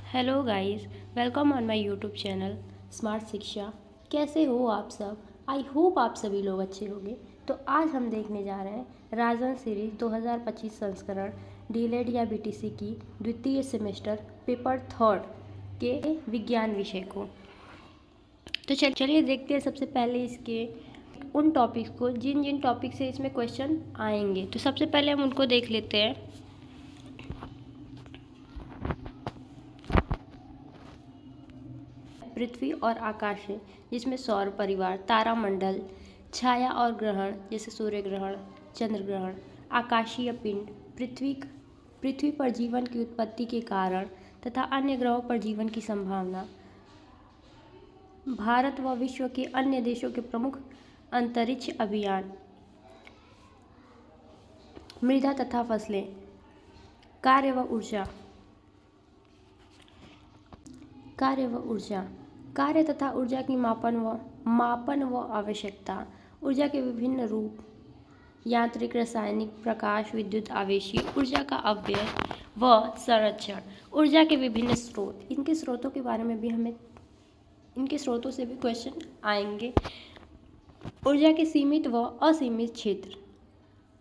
Hello guys, welcome on my YouTube channel smart शिक्षा। कैसे हो आप सब? आई होप आप सभी लोग अच्छे होंगे। तो आज हम देखने जा रहे हैं राजन सीरीज 2025 संस्करण डीएलएड या बीटीसी की द्वितीय सेमेस्टर पेपर थर्ड के विज्ञान विषय को। तो चलिए देखते हैं सबसे पहले इसके उन टॉपिक्स को जिन जिन टॉपिक से इसमें क्वेश्चन आएंगे। तो सबसे पहले हम उनको देख लेते हैं। पृथ्वी और आकाश है, जिसमें सौर परिवार, तारामंडल, छाया और ग्रहण जैसे सूर्य ग्रहण, चंद्र ग्रहण, आकाशीय पिंड, पृथ्वी पर जीवन की उत्पत्ति के कारण तथा अन्य ग्रहों पर जीवन की संभावना, भारत व विश्व के अन्य देशों के प्रमुख अंतरिक्ष अभियान, मृदा तथा फसलें, कार्य व ऊर्जा, कार्य तथा ऊर्जा की मापन व आवश्यकता, ऊर्जा के विभिन्न रूप, यांत्रिक, रासायनिक, प्रकाश, विद्युत, आवेशीय, ऊर्जा का अपव्यय व संरक्षण, ऊर्जा के विभिन्न स्रोत। इनके स्रोतों के बारे में भी इनके स्रोतों से भी क्वेश्चन आएंगे। ऊर्जा के सीमित व असीमित क्षेत्र,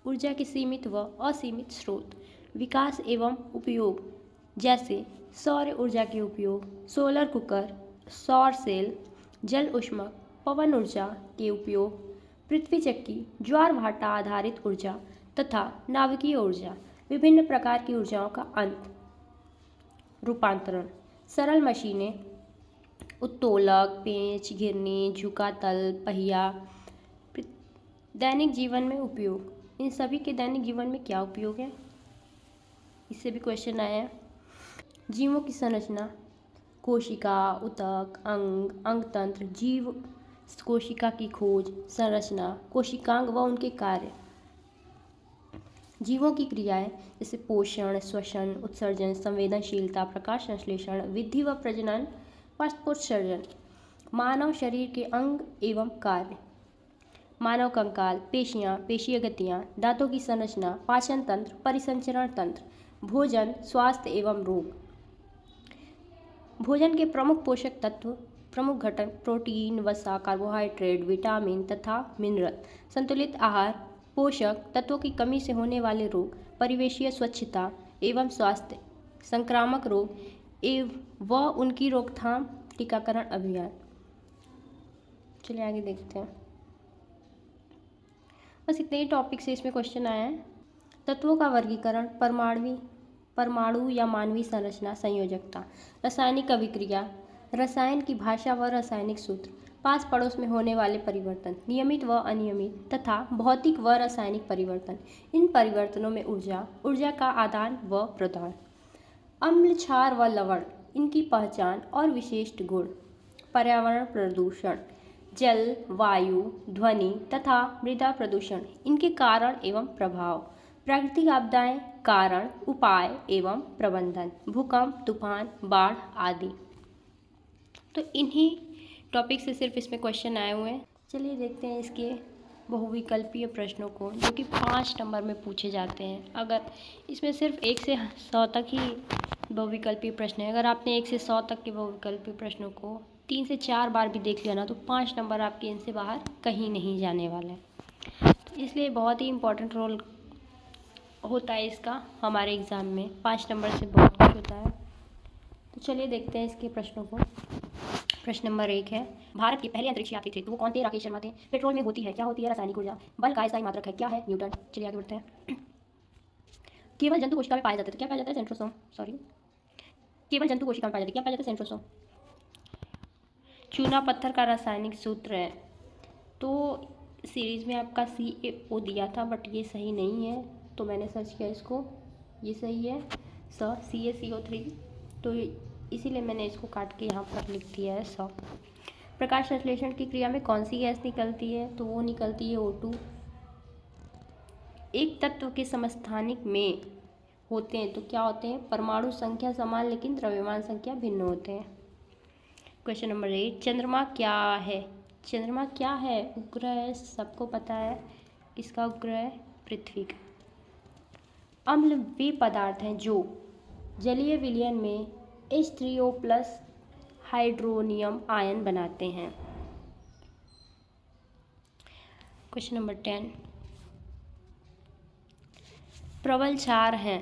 ऊर्जा के सीमित व असीमित स्रोत, विकास एवं उपयोग जैसे सौर ऊर्जा के उपयोग, सोलर कुकर, सौर सेल, जल ऊष्मक, पवन ऊर्जा के उपयोग, पृथ्वी चक्की, ज्वार भाटा आधारित ऊर्जा तथा नाभिकीय ऊर्जा, विभिन्न प्रकार की ऊर्जाओं का अंत, रूपांतरण, सरल मशीनें, उत्तोलक, पेंच, घिरनी, झुका तल, पहिया, दैनिक जीवन में उपयोग। इन सभी के दैनिक जीवन में क्या उपयोग है, इससे भी क्वेश्चन आया है। जीवों की संरचना, कोशिका, उतक, अंगतंत्र, जीव कोशिका की खोज, संरचना, कोशिकांग व उनके कार्य, जीवों की क्रियाएं जैसे पोषण, श्वसन, उत्सर्जन, संवेदनशीलता, प्रकाश संश्लेषण, वृद्धि व प्रजनन, पाशपोत्सर्जन, मानव शरीर के अंग एवं कार्य, मानव कंकाल, पेशियां, पेशीय गतियां, दांतों की संरचना, पाचन तंत्र, परिसंचरण तंत्र, भोजन, स्वास्थ्य एवं रोग, भोजन के प्रमुख पोषक तत्व, प्रमुख घटक, प्रोटीन, वसा, कार्बोहाइड्रेट, विटामिन तथा मिनरल, संतुलित आहार, पोषक तत्वों की कमी से होने वाले रोग, परिवेशीय स्वच्छता एवं स्वास्थ्य, संक्रामक रोग व उनकी रोकथाम, टीकाकरण अभियान। चलिए आगे देखते हैं। बस इतने ही टॉपिक से इसमें क्वेश्चन आया है। तत्वों का वर्गीकरण, परमाणु या मानवीय संरचना, संयोजकता, रासायनिक अभिक्रिया, रसायन की भाषा व रासायनिक सूत्र, पास पड़ोस में होने वाले परिवर्तन, नियमित व अनियमित तथा भौतिक व रासायनिक परिवर्तन, इन परिवर्तनों में ऊर्जा का आदान व प्रदान, अम्ल, क्षार व लवण, इनकी पहचान और विशिष्ट गुण, पर्यावरण प्रदूषण, जल, वायु, ध्वनि तथा मृदा प्रदूषण, इनके कारण एवं प्रभाव, प्राकृतिक आपदाएं, कारण, उपाय एवं प्रबंधन, भूकंप, तूफान, बाढ़ आदि। तो इन्हीं टॉपिक से सिर्फ इसमें क्वेश्चन आए हुए हैं। चलिए देखते हैं इसके बहुविकल्पीय प्रश्नों को, जो कि 5 नंबर में पूछे जाते हैं। अगर इसमें सिर्फ 1 से 100 तक ही बहुविकल्पीय प्रश्न है, अगर आपने 1 से 100 तक के बहुविकल्पीय प्रश्नों को 3 से 4 बार भी देख लिया ना, तो 5 नंबर आपके इनसे बाहर कहीं नहीं जाने वाले। तो इसलिए बहुत ही इम्पोर्टेंट रोल होता है इसका हमारे एग्ज़ाम में। 5 नंबर से बहुत कुछ होता है। तो चलिए देखते हैं इसके प्रश्नों को। प्रश्न नंबर 1 है, भारत के पहले अंतरिक्ष यात्री थे तो वो कौन थे? राकेश शर्मा थे। पेट्रोल में होती है, क्या होती है? रासायनिक ऊर्जा। बल का स्थायी मात्रक है, क्या है? न्यूटन। चलिए आगे बढ़ते हैं। केवल जंतु कोशिका में पाया जाता है, क्या पाया जाता है? सेंट्रोसोम। केवल जंतु कोशिका में पाया जाता है, क्या पाया जाता है? सेंट्रोसोम। चूना पत्थर का रासायनिक सूत्र है, तो सीरीज में आपका CaO दिया था, बट ये सही नहीं है, तो मैंने सर्च किया इसको, ये सही है CaCO3, तो इसीलिए मैंने इसको काट के यहाँ पर लिख दिया है 100। प्रकाश संश्लेषण की क्रिया में कौन सी गैस निकलती है? तो वो निकलती है O2। एक तत्व के समस्थानिक में होते हैं तो क्या होते हैं? परमाणु संख्या समान लेकिन द्रव्यमान संख्या भिन्न होते हैं। क्वेश्चन नंबर 8, चंद्रमा क्या है? चंद्रमा क्या है? उपग्रह, सबको पता है, इसका उपग्रह पृथ्वी का। अम्ल वे पदार्थ हैं जो जलीय विलयन में H3O प्लस हाइड्रोनियम आयन बनाते हैं। क्वेश्चन नंबर 10, प्रबल क्षार हैं।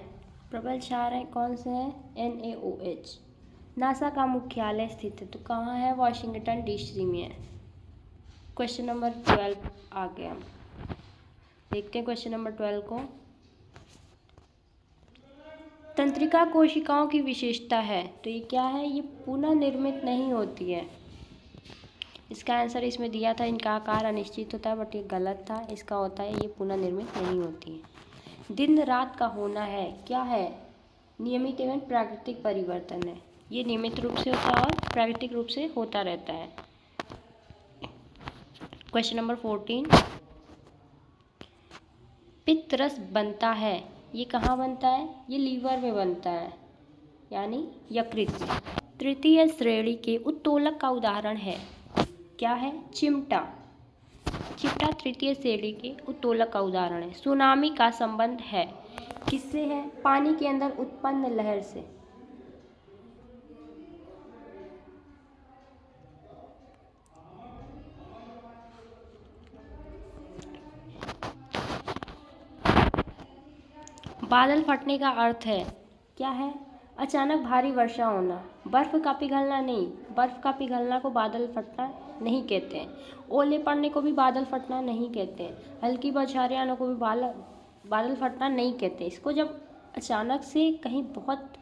प्रबल क्षार हैं कौन से हैं? NaOH। नासा का मुख्यालय स्थित है तो कहाँ है? वाशिंगटन DC में है। क्वेश्चन नंबर 12 आ गया, देखते हैं क्वेश्चन नंबर 12 को। तंत्रिका कोशिकाओं की विशेषता है तो ये क्या है? ये पुनः निर्मित नहीं होती है। इसका आंसर इसमें दिया था, इनका आकार अनिश्चित होता है, बट ये गलत था। इसका होता है ये पुनः निर्मित नहीं होती है। दिन रात का होना है क्या है? नियमित एवं प्राकृतिक परिवर्तन है। ये नियमित रूप से होता है और प्राकृतिक रूप से होता रहता है। क्वेश्चन नंबर 14, पित्त रस बनता है, ये कहाँ बनता है? ये लीवर में बनता है, यानी यकृत में। तृतीय श्रेणी के उत्तोलक का उदाहरण है, क्या है? चिमटा। चिमटा तृतीय श्रेणी के उत्तोलक का उदाहरण है। सुनामी का संबंध है किससे है? पानी के अंदर उत्पन्न लहर से। बादल फटने का अर्थ है क्या है? अचानक भारी वर्षा होना। बर्फ का पिघलना नहीं, बर्फ का पिघलना को बादल फटना नहीं कहते हैं। ओले पड़ने को भी बादल फटना नहीं कहते हैं। हल्की बौछारें आने को भी बादल फटना नहीं कहते। इसको जब अचानक से कहीं बहुत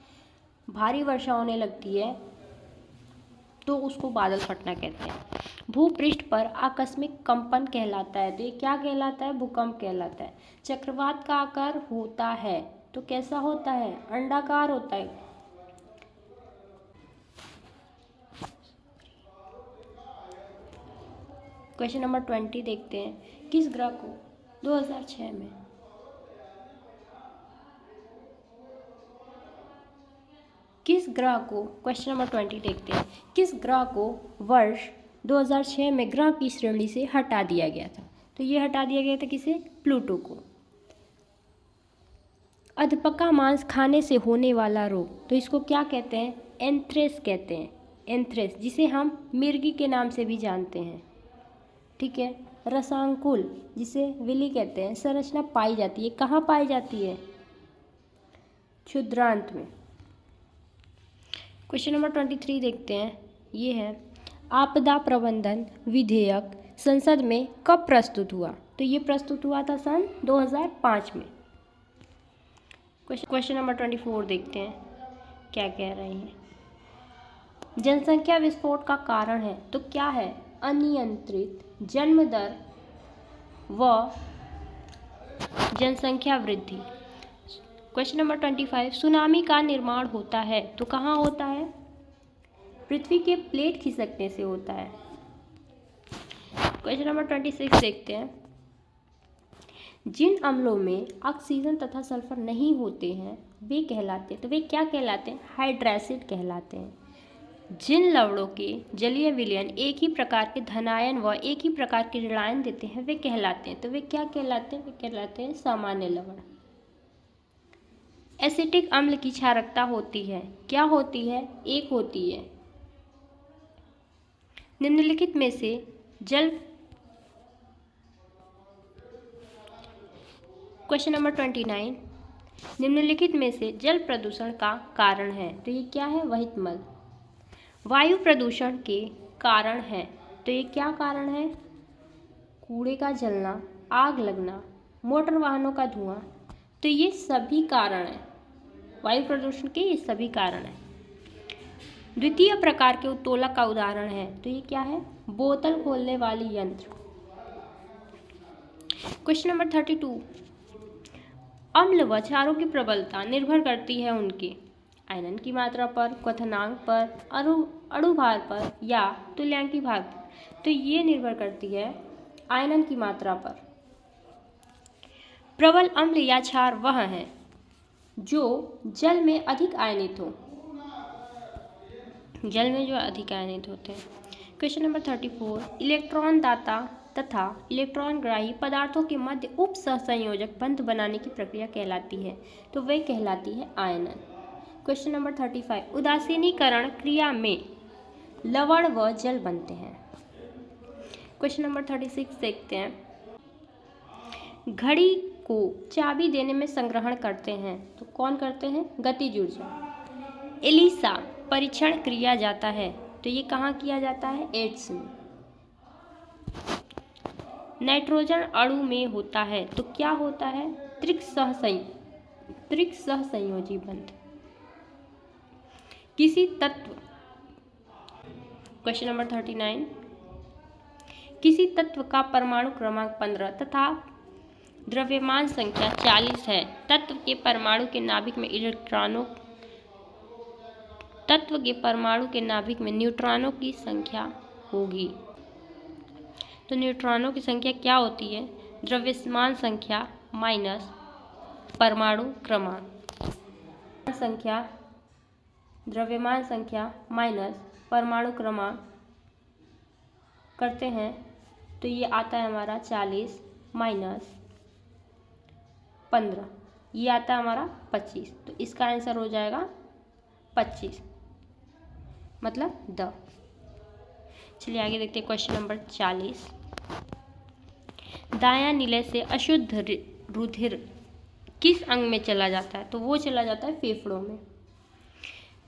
भारी वर्षा होने लगती है तो उसको बादल फटना कहते हैं। भूपृष्ठ पर आकस्मिक कंपन कहलाता है तो ये क्या कहलाता है? भूकंप कहलाता है। चक्रवात का आकार होता है तो कैसा होता है? अंडाकार होता है। क्वेश्चन नंबर 20 देखते हैं। किस ग्रह को 2006 में क्वेश्चन नंबर 20 देखते हैं। किस ग्रह को वर्ष 2006 में ग्रह की श्रेणी से हटा दिया गया था? तो ये हटा दिया गया था किसे? प्लूटो को। अधपका मांस खाने से होने वाला रोग तो इसको क्या कहते हैं? एंथ्रेस कहते हैं। एंथ्रेस, जिसे हम मिर्गी के नाम से भी जानते हैं। ठीक है। रसांकुल, जिसे विली कहते हैं, संरचना पाई जाती है। कहाँ पाई जाती है? क्षुद्रांत में। क्वेश्चन नंबर 23 देखते हैं। ये है, आपदा प्रबंधन विधेयक संसद में कब प्रस्तुत हुआ? तो ये प्रस्तुत हुआ था सन 2005 में। क्वेश्चन नंबर 24 देखते हैं क्या कह रहे हैं। जनसंख्या विस्फोट का कारण है तो क्या है? अनियंत्रित जन्म दर व जनसंख्या वृद्धि। क्वेश्चन नंबर 25, सुनामी का निर्माण होता है तो कहाँ होता है? पृथ्वी के प्लेट खिसकने से होता है। क्वेश्चन नंबर 26 देखते हैं। जिन अम्लों में ऑक्सीजन तथा सल्फर नहीं होते हैं वे कहलाते हैं तो वे क्या कहलाते हैं? हाइड्रैसिड कहलाते हैं। जिन लवणों के जलीय विलयन एक ही प्रकार के धनायन व एक ही प्रकार के ऋणायन देते हैं वे कहलाते हैं तो वे क्या कहलाते हैं? वे कहलाते हैं सामान्य लवण। एसिटिक अम्ल की क्षारकता होती है, क्या होती है? 1 होती है। निम्नलिखित में से जल क्वेश्चन नंबर 29, निम्नलिखित में से जल प्रदूषण का कारण है तो ये क्या है? वहित मल। वायु प्रदूषण के कारण है तो ये क्या कारण है? कूड़े का जलना, आग लगना, मोटर वाहनों का धुआं। तो ये सभी कारण हैं वायु प्रदूषण के, ये सभी कारण हैं। द्वितीय प्रकार के उत्तोलक का उदाहरण है तो ये क्या है? बोतल खोलने वाली यंत्र। क्वेश्चन नंबर 32, अम्ल व क्षारों की प्रबलता निर्भर करती है उनके आयनन की मात्रा पर, क्वथनांक पर, अणुभार पर या तुल्यांकी भार पर। तो ये निर्भर करती है आयनन की मात्रा पर। प्रबल अम्ल या क्षार वह है जो जल में अधिक आयनित हो, जल में जो अधिक आयनित होते हैं। क्वेश्चन नंबर 34, इलेक्ट्रॉन दाता तथा इलेक्ट्रॉन ग्राही पदार्थों के मध्य उप सहसंयोजक बंध बनाने की प्रक्रिया कहलाती है तो वे कहलाती है आयनन। क्वेश्चन नंबर 35, उदासीनीकरण क्रिया में लवण व जल बनते हैं। क्वेश्चन नंबर 36 देखते हैं, घड़ी को चाबी देने में संग्रहण करते हैं तो कौन करते हैं? गतिज ऊर्जा। एलिसा परीक्षण किया जाता है तो ये कहाँ किया जाता है? एड्स में। नाइट्रोजन अणु में होता है तो क्या होता है? त्रिक सहसंयोजी बंध। किसी तत्व, क्वेश्चन नंबर 39, किसी तत्व का परमाणु क्रमांक 15 तथा द्रव्यमान संख्या 40 है, तत्व के परमाणु के नाभिक में न्यूट्रॉनों की संख्या होगी। तो न्यूट्रॉनों की संख्या क्या होती है? द्रव्यमान संख्या माइनस परमाणु क्रमांक। द्रव्यमान संख्या माइनस परमाणु क्रमांक करते हैं तो ये आता है हमारा 40 माइनस 15, ये आता है हमारा 25। तो इसका आंसर हो जाएगा 25, मतलब द। चलिए आगे देखते हैं क्वेश्चन नंबर 40, दायां निलय से अशुद्ध रुधिर किस अंग में चला जाता है? तो वो चला जाता है फेफड़ों में।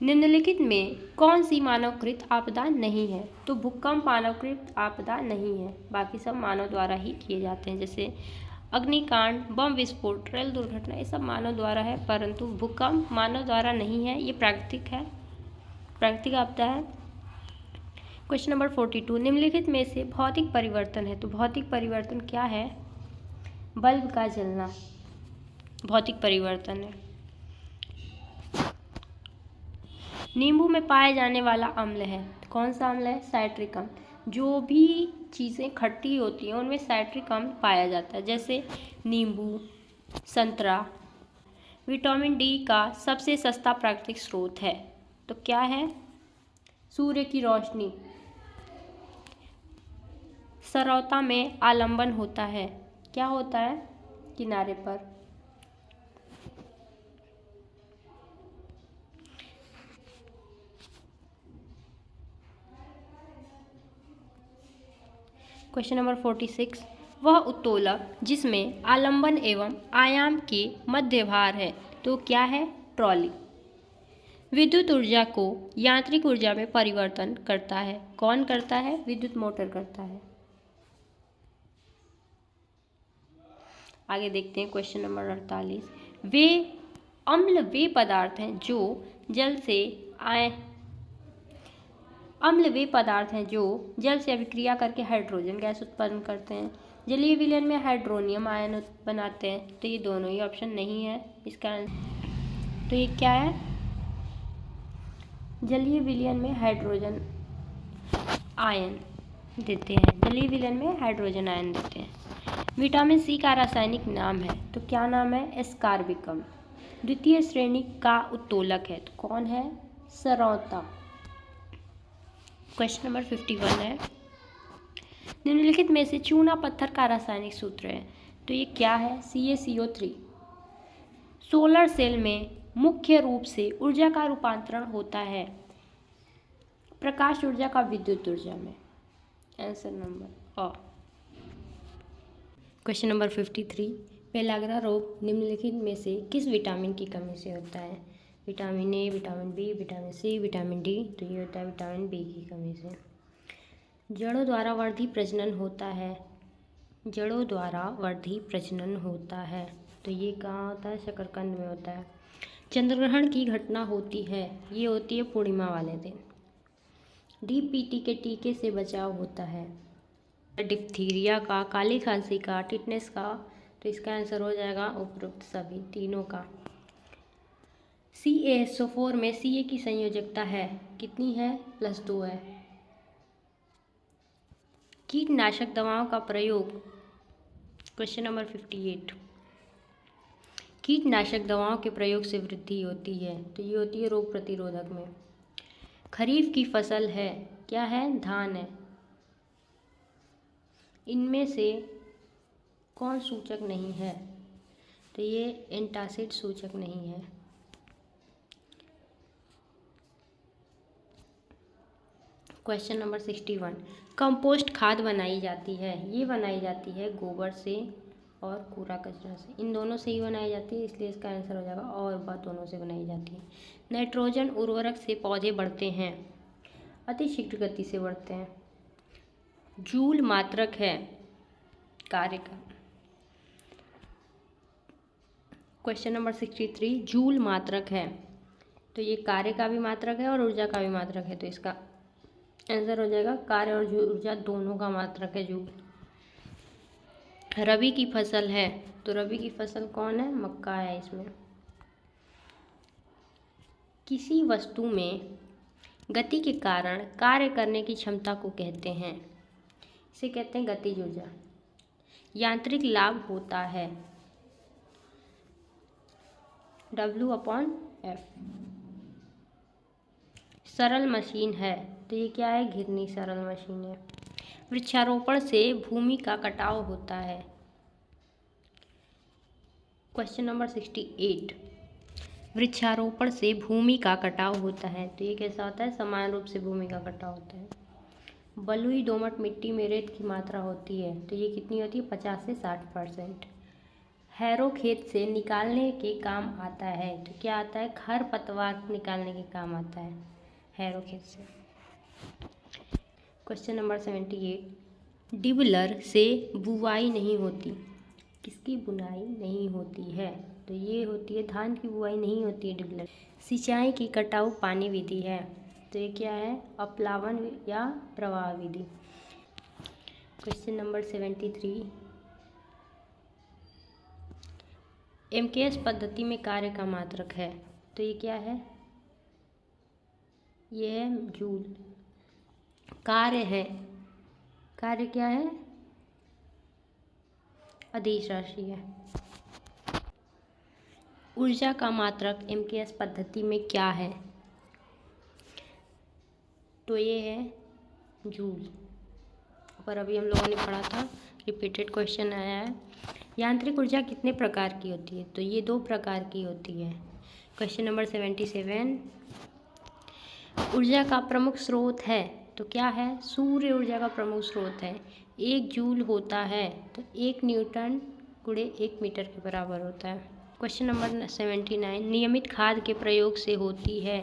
निम्नलिखित में कौन सी मानवकृत आपदा नहीं है? तो भूकंप मानवकृत आपदा नहीं है, बाकी सब मानव द्वारा ही किए जाते हैं, जैसे अग्निकांड, बम विस्फोट, रेल दुर्घटना, ये सब मानव द्वारा है, परंतु भूकंप मानव द्वारा नहीं है, ये प्राकृतिक आपदा है। क्वेश्चन नंबर 42, निम्नलिखित में से भौतिक परिवर्तन है तो भौतिक परिवर्तन क्या है? बल्ब का जलना भौतिक परिवर्तन है। नींबू में पाया जाने वाला अम्ल है, कौन सा अम्ल है? साइट्रिक अम्ल। जो भी चीज़ें खट्टी होती हैं उनमें साइट्रिक अम्ल पाया जाता है, जैसे नींबू, संतरा। विटामिन डी का सबसे सस्ता प्राकृतिक स्रोत है तो क्या है? सूर्य की रोशनी। सरौता में आलंबन होता है, क्या होता है? किनारे पर। क्वेश्चन नंबर 46, वह उत्तोलक जिसमें आलंबन एवं आयाम के मध्य भार है तो क्या है? ट्रॉली। विद्युत ऊर्जा को यांत्रिक ऊर्जा में परिवर्तन करता है, कौन करता है? विद्युत मोटर करता है। आगे देखते हैं क्वेश्चन नंबर 48, वे पदार्थ हैं जो जल से अभिक्रिया करके हाइड्रोजन गैस उत्पन्न करते हैं। जलीय विलयन में हाइड्रोनियम आयन बनाते हैं तो ये दोनों ही ऑप्शन नहीं है इसका आंसर। तो ये क्या है? जलीय विलयन में हाइड्रोजन आयन देते हैं। विटामिन सी का रासायनिक नाम है तो क्या नाम है? एस्कार्बिकम। द्वितीय श्रेणी का उत्तोलक है तो कौन है? सरौता। क्वेश्चन नंबर 51 है, निम्नलिखित में से चूना पत्थर का रासायनिक सूत्र है तो ये क्या है? CaCO3। सोलर सेल में मुख्य रूप से ऊर्जा का रूपांतरण होता है प्रकाश ऊर्जा का विद्युत ऊर्जा में। आंसर नंबर अ। क्वेश्चन नंबर 53, पेलाग्रा रोग निम्नलिखित में से किस विटामिन की कमी से होता है? Vitamin A, vitamin B, vitamin C, vitamin D. तो ये होता है विटामिन बी की कमी से। जड़ों द्वारा वर्धी प्रजनन होता है तो ये कहाँ होता है? शकरकंद में होता है। चंद्रग्रहण की घटना होती है, ये होती है पूर्णिमा वाले दिन। DPT के टीके से बचाव होता है डिप्थीरिया का, काली खांसी का, टिटनेस का। तो इसका आंसर हो जाएगा उपरोक्त सभी तीनों का। CaSO4 में Ca की संयोजकता है कितनी है? +2 है। कीटनाशक दवाओं का प्रयोग, क्वेश्चन नंबर 58, कीटनाशक दवाओं के प्रयोग से वृद्धि होती है तो ये होती है रोग प्रतिरोधक में। खरीफ की फसल है, क्या है? धान है। इनमें से कौन सूचक नहीं है? तो ये एंटासिड सूचक नहीं है। क्वेश्चन नंबर 61, कंपोस्ट खाद बनाई जाती है। ये बनाई जाती है गोबर से और कूड़ा कचरा से, इन दोनों से ही बनाई जाती है, इसलिए इसका आंसर हो जाएगा और बात दोनों से बनाई जाती है। नाइट्रोजन उर्वरक से पौधे बढ़ते हैं, अति शीघ्र गति से बढ़ते हैं। जूल मात्रक है कार्य का। क्वेश्चन नंबर 63, जूल मात्रक है, तो ये कार्य का भी मात्रक है और ऊर्जा का भी मात्रक है, तो इसका आंसर हो जाएगा कार्य और ऊर्जा दोनों का मात्रक है जूल। रबी की फसल है, तो रबी की फसल कौन है? मक्का है इसमें। किसी वस्तु में गति के कारण कार्य करने की क्षमता को कहते हैं, इसे कहते हैं गतिज ऊर्जा। यांत्रिक लाभ होता है W/F। सरल मशीन है, तो ये क्या है? घिरनी सरल मशीन है। वृक्षारोपण से भूमि का कटाव होता है। क्वेश्चन नंबर 68, वृक्षारोपण से भूमि का कटाव होता है, तो ये कैसा होता है? समान रूप से भूमि का कटाव होता है। बलुई दोमट मिट्टी में रेत की मात्रा होती है, तो ये कितनी होती है? 50 से 60%। हैरो खेत से निकालने के काम आता है, तो क्या आता है? खरपतवार निकालने के काम आता है हैरो खेत से। क्वेश्चन नंबर 78, डिबलर से बुवाई नहीं होती, किसकी बुनाई नहीं होती है? तो ये होती है धान की बुवाई नहीं होती है डिबलर। सिंचाई की कटाऊ पानी विधि है, तो ये क्या है? अपलावन या प्रवाह विधि। क्वेश्चन नंबर 73, MKS पद्धति में कार्य का मात्रक है, तो ये क्या है? ये है जूल। कार्य है, कार्य क्या है? अदिश राशि है। ऊर्जा का मात्रक MKS पद्धति में क्या है? तो ये है जूल। पर अभी हम लोगों ने पढ़ा था, रिपीटेड क्वेश्चन आया है। यांत्रिक ऊर्जा कितने प्रकार की होती है? तो ये 2 प्रकार की होती है। क्वेश्चन नंबर 77, ऊर्जा का प्रमुख स्रोत है, तो क्या है? सूर्य ऊर्जा का प्रमुख स्रोत है। 1 जूल होता है, तो 1 न्यूटन गुणे 1 मीटर के बराबर होता है। क्वेश्चन नंबर 79, नियमित खाद के प्रयोग से होती है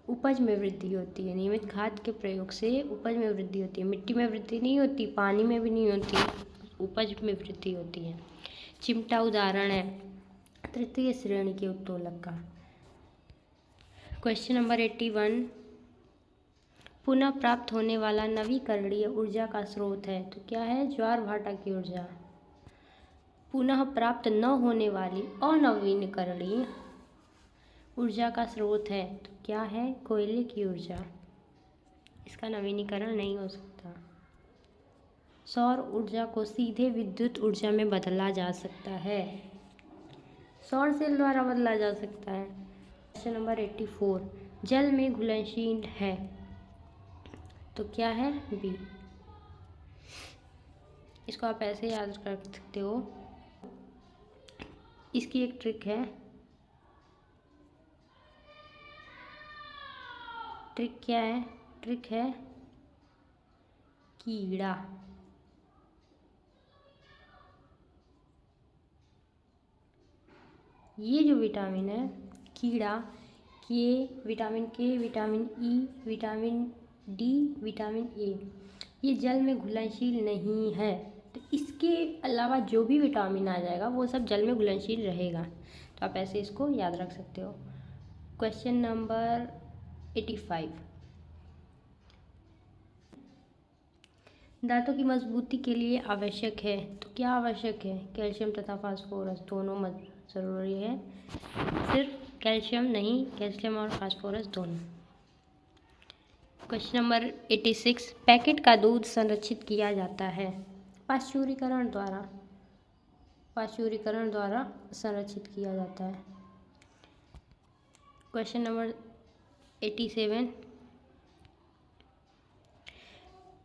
उपज में वृद्धि होती है। नियमित खाद के प्रयोग से उपज में वृद्धि होती है। मिट्टी में वृद्धि नहीं होती, पानी में भी नहीं होती, उपज में वृद्धि होती है। चिमटा उदाहरण है तृतीय श्रेणी के उत्तोलक का। क्वेश्चन नंबर 81, पुनः प्राप्त होने वाला नवीकरणीय ऊर्जा का स्रोत है, तो क्या है? ज्वार भाटा की ऊर्जा। पुनः प्राप्त न होने वाली अनवीनीकरणीय ऊर्जा का स्रोत है, तो क्या है? कोयले की ऊर्जा, इसका नवीनीकरण नहीं हो सकता। सौर ऊर्जा को सीधे विद्युत ऊर्जा में बदला जा सकता है, सौर सेल द्वारा बदला जा सकता है। क्वेश्चन नंबर 84, जल में घुलनशील है, तो क्या है? बी। इसको आप ऐसे याद रख सकते हो। इसकी एक ट्रिक है। ट्रिक क्या है? ट्रिक है कीड़ा। ये जो विटामिन है कीड़ा, ये विटामिन के, vitamin E, vitamin D, vitamin A, ये जल में घुलनशील नहीं है, तो इसके अलावा जो भी विटामिन आ जाएगा वो सब जल में घुलनशील रहेगा, तो आप ऐसे इसको याद रख सकते हो। क्वेश्चन नंबर 85, दांतों की मजबूती के लिए आवश्यक है, तो क्या आवश्यक है? कैल्शियम तथा फास्फोरस दोनों ज़रूरी है। सिर्फ कैल्शियम नहीं, कैल्शियम और फास्फोरस दोनों। क्वेश्चन नंबर 86, पैकेट का दूध संरक्षित किया जाता है पाश्चुरीकरण द्वारा, पाश्चुरीकरण द्वारा संरक्षित किया जाता है। क्वेश्चन नंबर 87,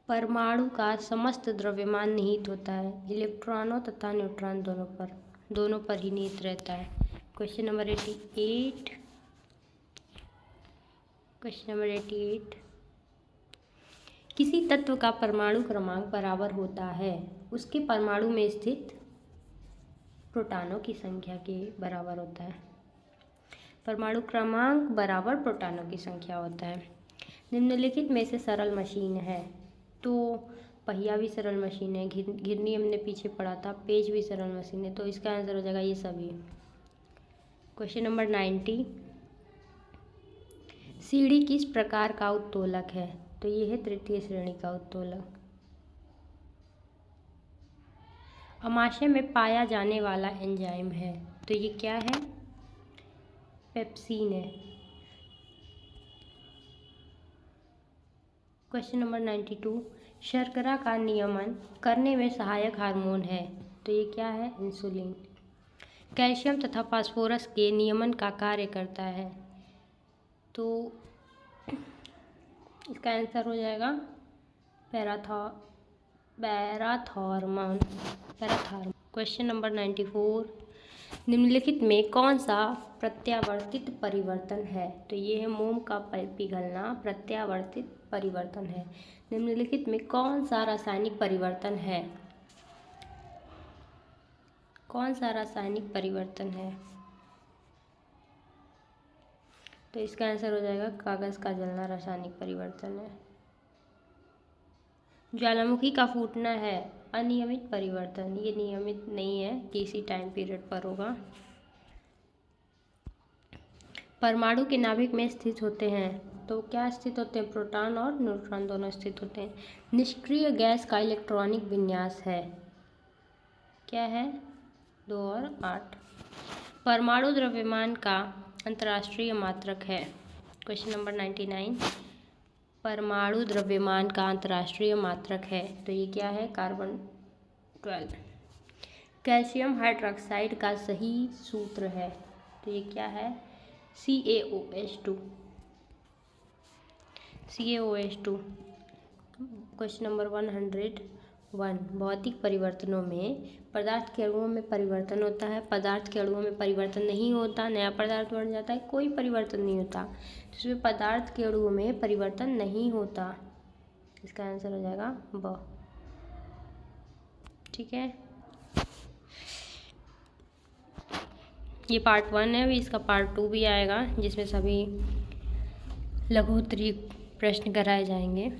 परमाणु का समस्त द्रव्यमान निहित होता है इलेक्ट्रॉनों तथा न्यूट्रॉन दोनों पर ही निहित रहता है। क्वेश्चन नंबर 88, क्वेश्चन नंबर 88, किसी तत्व का परमाणु क्रमांक बराबर होता है उसके परमाणु में स्थित प्रोटॉनों की संख्या के बराबर होता है। परमाणु क्रमांक बराबर प्रोटॉनों की संख्या होता है। निम्नलिखित में से सरल मशीन है, तो पहिया भी सरल मशीन है, घिरनी हमने पीछे पढ़ा था, पेज भी सरल मशीन है, तो इसका आंसर हो जाएगा ये सभी। क्वेश्चन नंबर 90, सीढ़ी किस प्रकार का उत्तोलक है? तो ये है तृतीय श्रेणी का उत्तोलक। अमाशय में पाया जाने वाला एंजाइम है, तो ये क्या है? पेप्सिन है। क्वेश्चन नंबर 92, शर्करा का नियमन करने में सहायक हार्मोन है, तो ये क्या है? इंसुलिन। कैल्शियम तथा फास्फोरस के नियमन का कार्य करता है, तो इसका आंसर हो जाएगा पैराथॉर्मोन। क्वेश्चन नंबर 94, निम्नलिखित में कौन सा प्रत्यावर्तित परिवर्तन है? तो ये है मोम का पिघलना प्रत्यावर्तित परिवर्तन है। निम्नलिखित में कौन सा रासायनिक परिवर्तन है? कौन सा रासायनिक परिवर्तन है? तो इसका आंसर हो जाएगा कागज़ का जलना रासायनिक परिवर्तन है। ज्वालामुखी का फूटना है अनियमित परिवर्तन, ये नियमित नहीं है, किसी टाइम पीरियड पर होगा। परमाणु के नाभिक में स्थित होते हैं, तो क्या स्थित होते हैं? प्रोटॉन और न्यूट्रॉन दोनों स्थित होते हैं। निष्क्रिय गैस का इलेक्ट्रॉनिक विन्यास है, क्या है? 2 और 8। परमाणु द्रव्यमान का अंतर्राष्ट्रीय मात्रक है। क्वेश्चन नंबर 99, परमाणु द्रव्यमान का अंतर्राष्ट्रीय मात्रक है, तो ये क्या है? कार्बन 12। कैल्शियम हाइड्रोक्साइड का सही सूत्र है, तो ये क्या है? CaOH2। क्वेश्चन नंबर 101, भौतिक परिवर्तनों में पदार्थ के अणुओं में परिवर्तन होता है, पदार्थ के अणुओं में परिवर्तन नहीं होता, नया पदार्थ बन जाता है, कोई परिवर्तन नहीं होता, तो इसमें पदार्थ के अणुओं में परिवर्तन नहीं होता। इसका आंसर हो जाएगा ब। ठीक है, ये पार्ट 1 है, अभी इसका पार्ट 2 भी आएगा जिसमें सभी लघु उत्तरीय प्रश्न कराए जाएंगे।